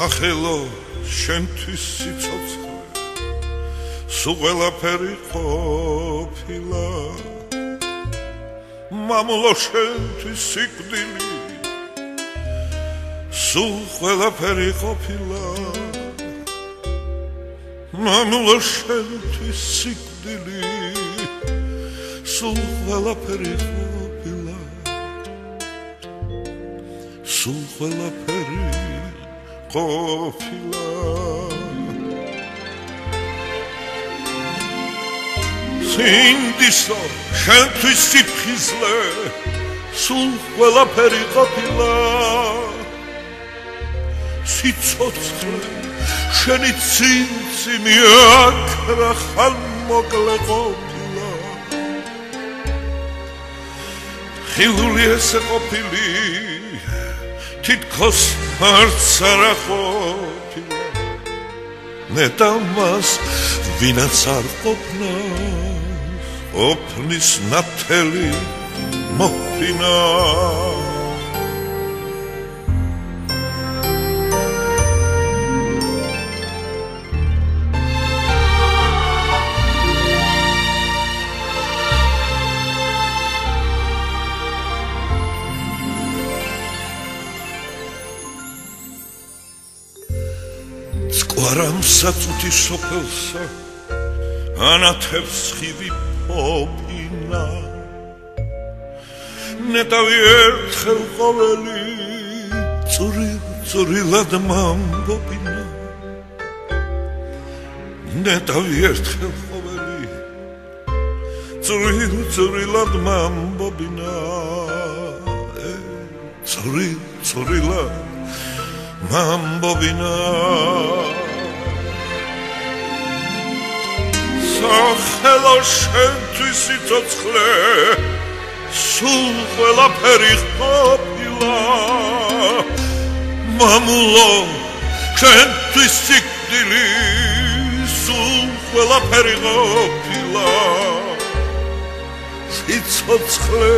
სახელო შენთვის სიცოცხლე სულ ყველაფერი ყოფილა მამულო შენთვის სიკვდილი სულ ყველაფერი ყოფილა მამულო შენთვის სიკვდილი სულ ყველაფერი ყოფილა სულ ყველაფერი ყოფილა სინდისო შენთვის სიფხიზლე სულ ყველაფერი ყოფილა სიცოცხლე შენი ცინცინი აკრა ხანმოკლე ყოფილა ხილული ესე ყოფილი თითქოს არც არა ყოფილა ნეტამას ვინაც არ ყოფნა ყოფნის ნათელი მოხდინა სკვარამ საწუთი სოფელსა ანათებს ხივი ფოფინა ნეტავი ერთხელ ყოველი წვრილად მამბობინა ნეტავი ერთხელ ყოველი წვრილად მამბობინა წვრილად მამბობინა სახელო შენთვის სიცოცხლე სულ ყველაფერი ყოფილა მამულო შენთვის სიკვდილი სულ ყველაფერი ყოფილა სიცოცხლე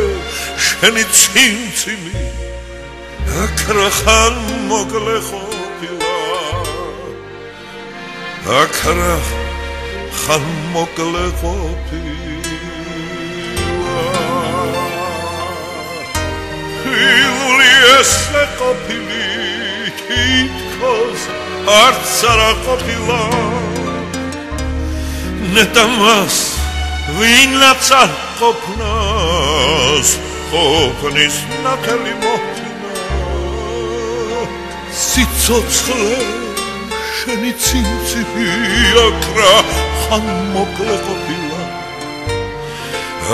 შენი ცინცინი აკრა ხანმოკლე ყოფილა აკრა ხანმოკლე ყოფილა ხილული ესე ყოფილი თითქოს არც არა ყოფილა ნეტამას ვინაც არ ყოფნას ყოფნის ნათელი მოხდინა სიცოცხლე შენი ცინცინი აკრა ხანმოკლე ყოფილა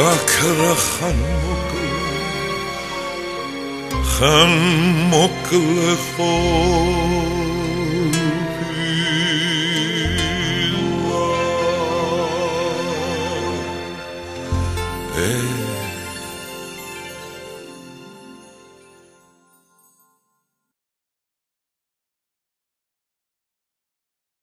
აკრა ხანმოკლე ყოფილა